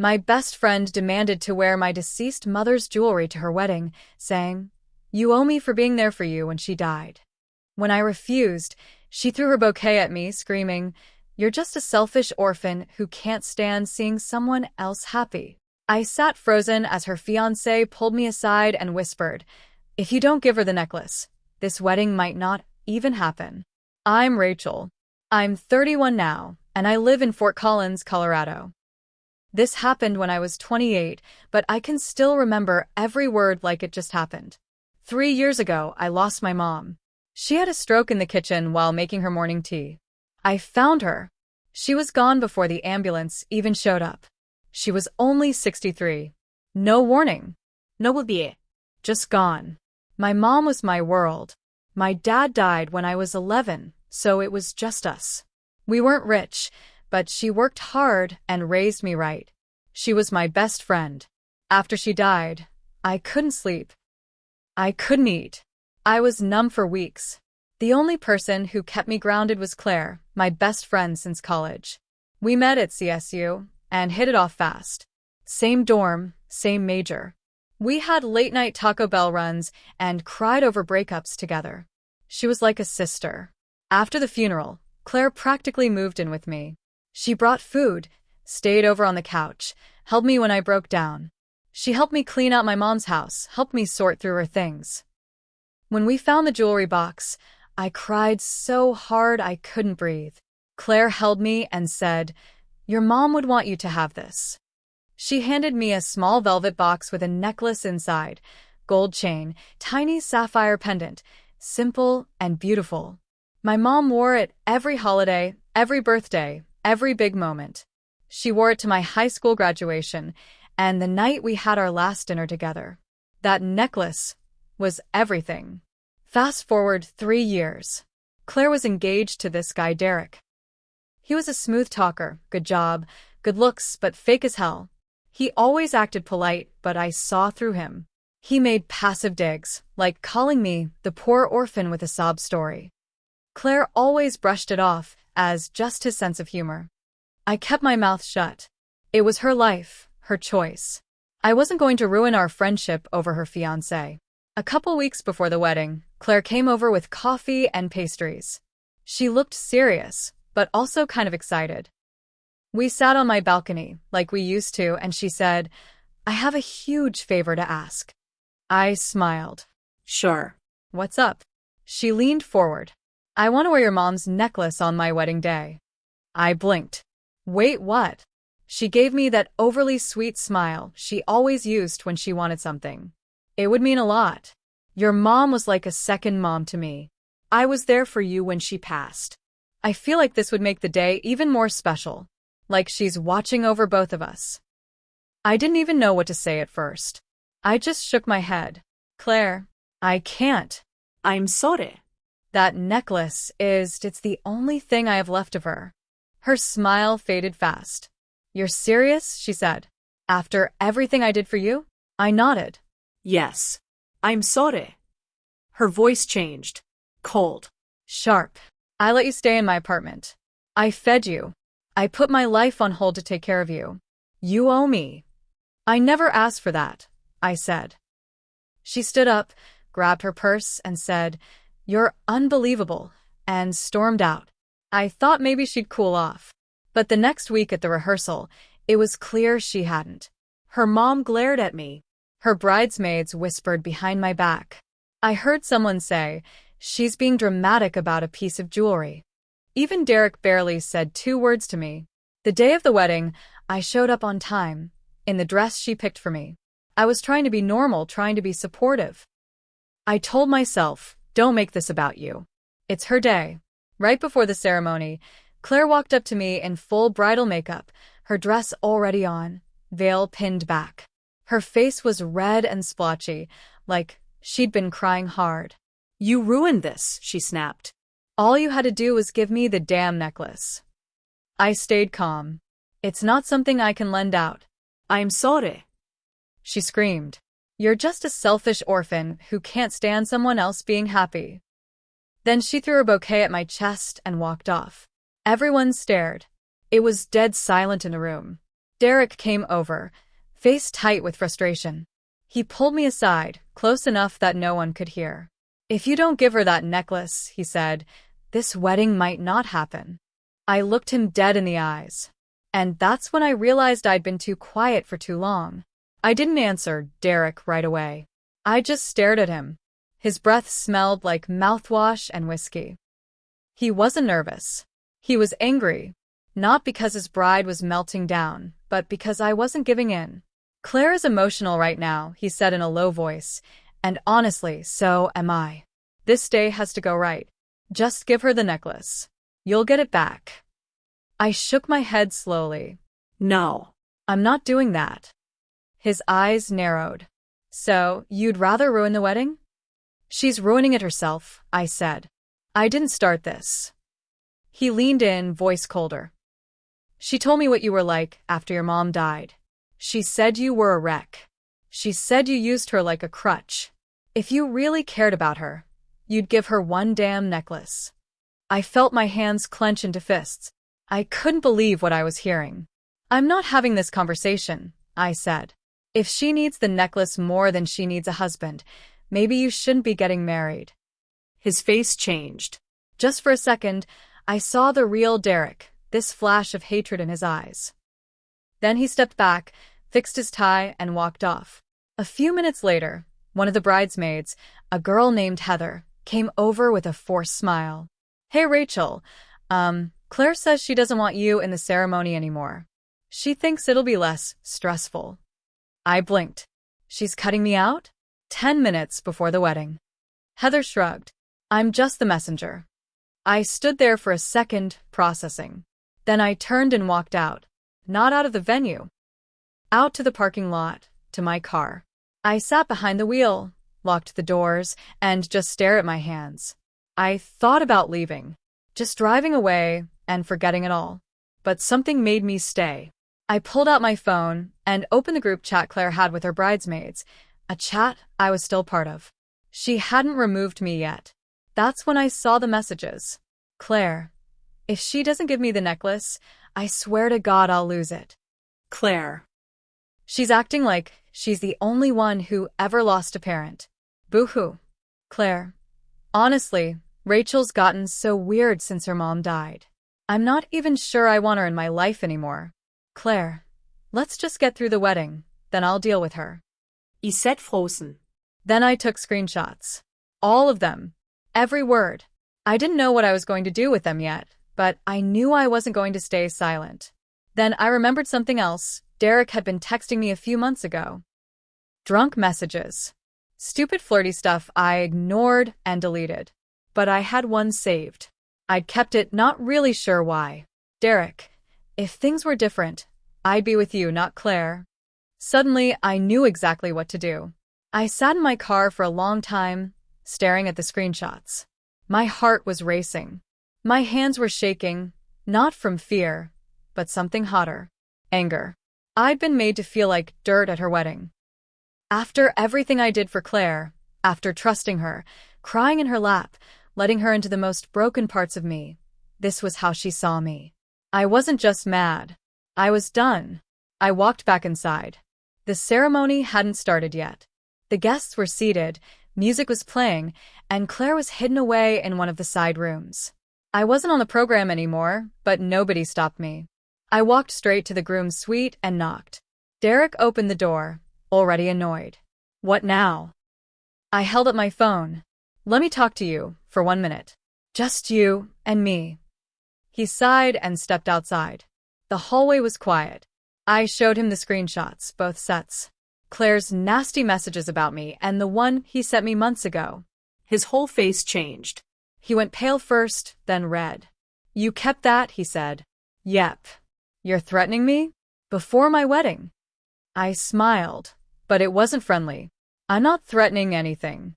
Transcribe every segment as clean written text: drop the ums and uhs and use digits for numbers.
My best friend demanded to wear my deceased mother's jewelry to her wedding, saying, "You owe me for being there for you when she died." When I refused, she threw her bouquet at me, screaming, "You're just a selfish orphan who can't stand seeing someone else happy." I sat frozen as her fiancé pulled me aside and whispered, "If you don't give her the necklace, this wedding might not even happen." I'm Rachel. I'm 31 now, and I live in Fort Collins, Colorado. This happened when I was 28, but I can still remember every word like it just happened. 3 years ago, I lost my mom. She had a stroke in the kitchen while making her morning tea. I found her. She was gone before the ambulance even showed up. She was only 63. No warning. No bouquet. Just gone. My mom was my world. My dad died when I was 11, so it was just us. We weren't rich, but she worked hard and raised me right. She was my best friend. After she died, I couldn't sleep. I couldn't eat. I was numb for weeks. The only person who kept me grounded was Claire, my best friend since college. We met at CSU and hit it off fast. Same dorm, same major. We had late-night Taco Bell runs and cried over breakups together. She was like a sister. After the funeral, Claire practically moved in with me. She brought food, stayed over on the couch, helped me when I broke down. She helped me clean out my mom's house, helped me sort through her things. When we found the jewelry box, I cried so hard I couldn't breathe. Claire held me and said, "Your mom would want you to have this." She handed me a small velvet box with a necklace inside, gold chain, tiny sapphire pendant, simple and beautiful. My mom wore it every holiday, every birthday, every big moment. She wore it to my high school graduation and the night we had our last dinner together. That necklace was everything. Fast forward 3 years. Claire was engaged to this guy, Derek. He was a smooth talker, good job, good looks, but fake as hell. He always acted polite, but I saw through him. He made passive digs, like calling me the poor orphan with a sob story. Claire always brushed it off as just his sense of humor. I kept my mouth shut. It was her life, her choice. I wasn't going to ruin our friendship over her fiancé. A couple weeks before the wedding, Claire came over with coffee and pastries. She looked serious, but also kind of excited. We sat on my balcony, like we used to, and she said, "I have a huge favor to ask." I smiled. Sure. "What's up?" She leaned forward. "I want to wear your mom's necklace on my wedding day." I blinked. "Wait, what?" She gave me that overly sweet smile she always used when she wanted something. "It would mean a lot. Your mom was like a second mom to me. I was there for you when she passed. I feel like this would make the day even more special. Like she's watching over both of us." I didn't even know what to say at first. I just shook my head. "Claire, I can't." I'm sorry. That necklace it's the only thing I have left of her." Her smile faded fast. "You're serious?" she said. "After everything I did for you?" I nodded. Yes. I'm sorry. Her voice changed. Cold. "Sharp. I let you stay in my apartment. I fed you. I put my life on hold to take care of you. You owe me." "I never asked for that," I said. She stood up, grabbed her purse, and said, "You're unbelievable," and stormed out. I thought maybe she'd cool off. But the next week at the rehearsal, it was clear she hadn't. Her mom glared at me. Her bridesmaids whispered behind my back. I heard someone say, "She's being dramatic about a piece of jewelry." Even Derek barely said 2 words to me. The day of the wedding, I showed up on time, in the dress she picked for me. I was trying to be normal, trying to be supportive. I told myself, don't make this about you. It's her day. Right before the ceremony, Claire walked up to me in full bridal makeup, her dress already on, veil pinned back. Her face was red and splotchy, like she'd been crying hard. You ruined this, she snapped. All you had to do was give me the damn necklace. I stayed calm. It's not something I can lend out. I'm sorry. She screamed. You're just a selfish orphan who can't stand someone else being happy. Then she threw her bouquet at my chest and walked off. Everyone stared. It was dead silent in the room. Derek came over, face tight with frustration. He pulled me aside, close enough that no one could hear. "If you don't give her that necklace," he said, "this wedding might not happen." I looked him dead in the eyes. And that's when I realized I'd been too quiet for too long. I didn't answer Derek right away. I just stared at him. His breath smelled like mouthwash and whiskey. He wasn't nervous. He was angry. Not because his bride was melting down, but because I wasn't giving in. "Claire is emotional right now," he said in a low voice, "and honestly, so am I. This day has to go right. Just give her the necklace. You'll get it back." I shook my head slowly. No. "I'm not doing that." His eyes narrowed. "So, you'd rather ruin the wedding?" "She's ruining it herself," I said. "I didn't start this." He leaned in, voice colder. "She told me what you were like after your mom died. She said you were a wreck. She said you used her like a crutch. If you really cared about her, you'd give her one damn necklace." I felt my hands clench into fists. I couldn't believe what I was hearing. "I'm not having this conversation," I said. "If she needs the necklace more than she needs a husband, maybe you shouldn't be getting married." His face changed. Just for a second, I saw the real Derek, this flash of hatred in his eyes. Then he stepped back, fixed his tie, and walked off. A few minutes later, one of the bridesmaids, a girl named Heather, came over with a forced smile. "Hey, Rachel, Claire says she doesn't want you in the ceremony anymore. She thinks it'll be less stressful." I blinked. "She's cutting me out?" 10 minutes before the wedding. Heather shrugged. "I'm just the messenger." I stood there for a second, processing. Then I turned and walked out. Not out of the venue. Out to the parking lot, to my car. I sat behind the wheel, locked the doors, and just stared at my hands. I thought about leaving, just driving away and forgetting it all. But something made me stay. I pulled out my phone and opened the group chat Claire had with her bridesmaids, a chat I was still part of. She hadn't removed me yet. That's when I saw the messages. "Claire, if she doesn't give me the necklace, I swear to God I'll lose it. Claire. She's acting like she's the only one who ever lost a parent. Boo-hoo. Claire. Honestly, Rachel's gotten so weird since her mom died. I'm not even sure I want her in my life anymore. Claire, let's just get through the wedding, then I'll deal with her." I said frozen. Then I took screenshots. All of them. Every word. I didn't know what I was going to do with them yet, but I knew I wasn't going to stay silent. Then I remembered something else Derek had been texting me a few months ago. Drunk messages. Stupid flirty stuff I ignored and deleted. But I had one saved. I'd kept it, not really sure why. "Derek, if things were different, I'd be with you, not Claire." Suddenly, I knew exactly what to do. I sat in my car for a long time, staring at the screenshots. My heart was racing. My hands were shaking, not from fear, but something hotter. Anger. I'd been made to feel like dirt at her wedding. After everything I did for Claire, after trusting her, crying in her lap, letting her into the most broken parts of me, this was how she saw me. I wasn't just mad. I was done. I walked back inside. The ceremony hadn't started yet. The guests were seated, music was playing, and Claire was hidden away in one of the side rooms. I wasn't on the program anymore, but nobody stopped me. I walked straight to the groom's suite and knocked. Derek opened the door, already annoyed. "What now?" I held up my phone. "Let me talk to you, for 1 minute. Just you and me." He sighed and stepped outside. The hallway was quiet. I showed him the screenshots, both sets. Claire's nasty messages about me and the one he sent me months ago. His whole face changed. He went pale first, then red. "You kept that," he said. "Yep. You're threatening me? Before my wedding?" I smiled, but it wasn't friendly. "I'm not threatening anything.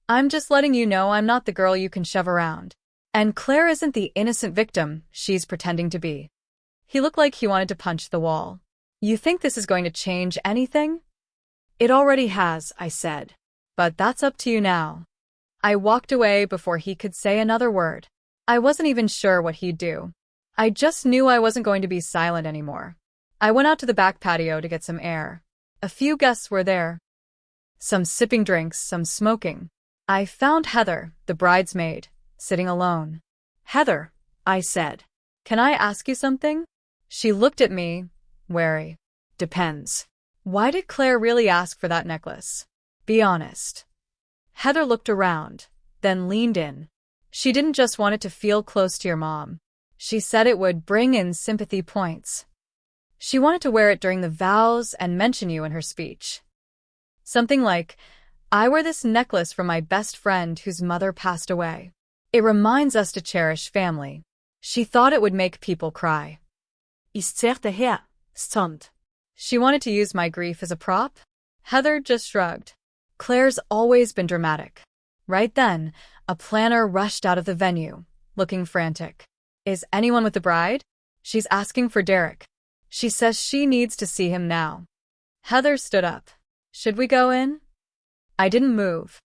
I'm just letting you know I'm not the girl you can shove around. And Claire isn't the innocent victim she's pretending to be." He looked like he wanted to punch the wall. "You think this is going to change anything?" "It already has," I said. "But that's up to you now." I walked away before he could say another word. I wasn't even sure what he'd do. I just knew I wasn't going to be silent anymore. I went out to the back patio to get some air. A few guests were there. Some sipping drinks, some smoking. I found Heather, the bridesmaid, sitting alone. Heather, I said. Can I ask you something? She looked at me, wary. Depends. Why did Claire really ask for that necklace? Be honest. Heather looked around, then leaned in. She didn't just want it to feel close to your mom. She said it would bring in sympathy points. She wanted to wear it during the vows and mention you in her speech. Something like, I wear this necklace from my best friend whose mother passed away. It reminds us to cherish family. She thought it would make people cry. Ist sehr daher, stunt. She wanted to use my grief as a prop? Heather just shrugged. Claire's always been dramatic. Right then, a planner rushed out of the venue, looking frantic. Is anyone with the bride? She's asking for Derek. She says she needs to see him now. Heather stood up. Should we go in? I didn't move.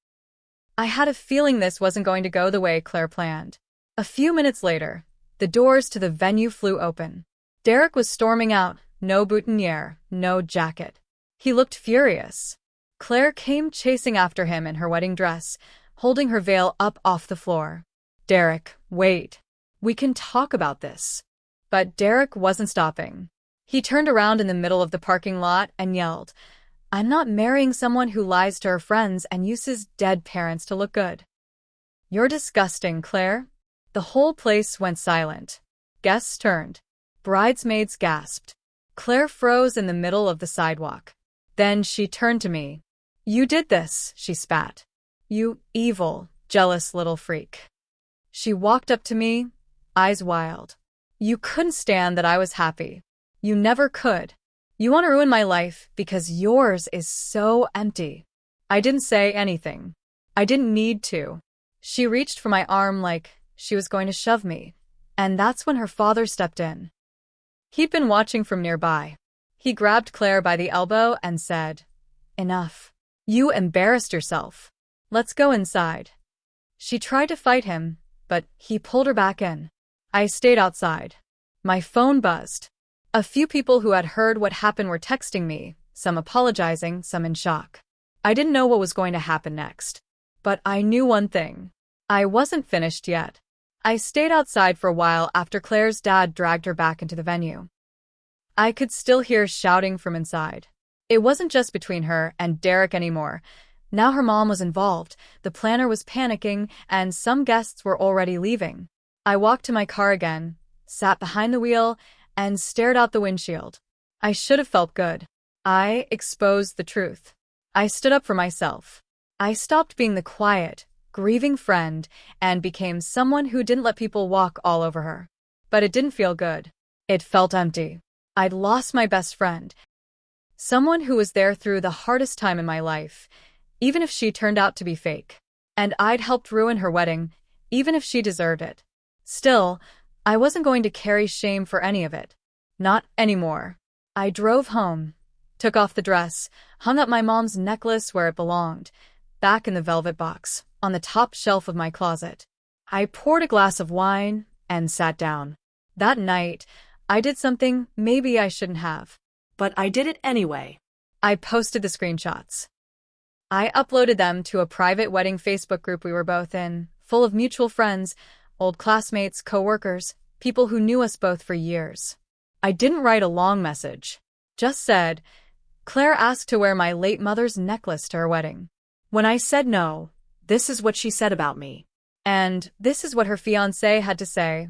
I had a feeling this wasn't going to go the way Claire planned. A few minutes later, the doors to the venue flew open. Derek was storming out, no boutonniere, no jacket. He looked furious. Claire came chasing after him in her wedding dress, holding her veil up off the floor. Derek, wait. We can talk about this. But Derek wasn't stopping. He turned around in the middle of the parking lot and yelled, I'm not marrying someone who lies to her friends and uses dead parents to look good. You're disgusting, Claire. The whole place went silent. Guests turned. Bridesmaids gasped. Claire froze in the middle of the sidewalk. Then she turned to me. You did this, she spat. You evil, jealous little freak. She walked up to me, eyes wild. You couldn't stand that I was happy. You never could. You want to ruin my life because yours is so empty. I didn't say anything. I didn't need to. She reached for my arm like she was going to shove me, and that's when her father stepped in. He'd been watching from nearby. He grabbed Claire by the elbow and said, Enough. You embarrassed yourself. Let's go inside. She tried to fight him, but he pulled her back in. I stayed outside. My phone buzzed. A few people who had heard what happened were texting me, some apologizing, some in shock. I didn't know what was going to happen next. But I knew one thing. I wasn't finished yet. I stayed outside for a while after Claire's dad dragged her back into the venue. I could still hear shouting from inside. It wasn't just between her and Derek anymore. Now her mom was involved, the planner was panicking, and some guests were already leaving. I walked to my car again, sat behind the wheel, and stared out the windshield. I should have felt good. I exposed the truth. I stood up for myself. I stopped being the quiet, grieving friend and became someone who didn't let people walk all over her. But it didn't feel good. It felt empty. I'd lost my best friend. Someone who was there through the hardest time in my life, even if she turned out to be fake. And I'd helped ruin her wedding, even if she deserved it. Still, I wasn't going to carry shame for any of it. Not anymore. I drove home, took off the dress, hung up my mom's necklace where it belonged, back in the velvet box, on the top shelf of my closet. I poured a glass of wine and sat down. That night, I did something maybe I shouldn't have. But I did it anyway. I posted the screenshots. I uploaded them to a private wedding Facebook group we were both in, full of mutual friends, old classmates, co-workers, people who knew us both for years. I didn't write a long message. Just said, Claire asked to wear my late mother's necklace to her wedding. When I said no, this is what she said about me. And this is what her fiancé had to say,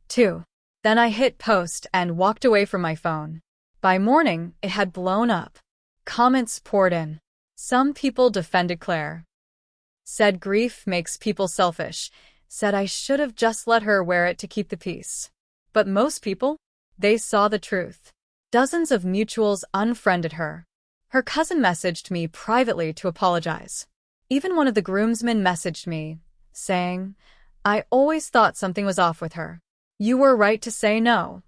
too. Then I hit post and walked away from my phone. By morning, it had blown up. Comments poured in. Some people defended Claire. Said grief makes people selfish. Said I should have just let her wear it to keep the peace. But most people, they saw the truth. Dozens of mutuals unfriended her. Her cousin messaged me privately to apologize. Even one of the groomsmen messaged me, saying, I always thought something was off with her. You were right to say no.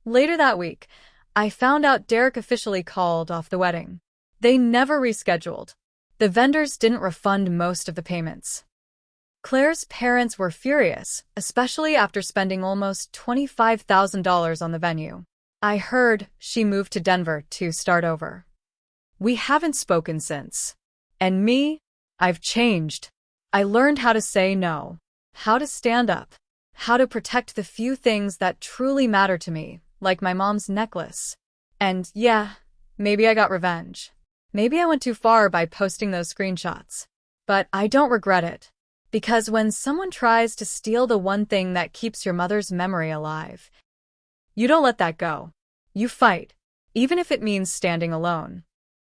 Later that week, I found out Derek officially called off the wedding. They never rescheduled. The vendors didn't refund most of the payments. Claire's parents were furious, especially after spending almost $25,000 on the venue. I heard she moved to Denver to start over. We haven't spoken since. And me? I've changed. I learned how to say no, how to stand up, how to protect the few things that truly matter to me, like my mom's necklace. And yeah, maybe I got revenge. Maybe I went too far by posting those screenshots. But I don't regret it. Because when someone tries to steal the one thing that keeps your mother's memory alive, you don't let that go. You fight, even if it means standing alone.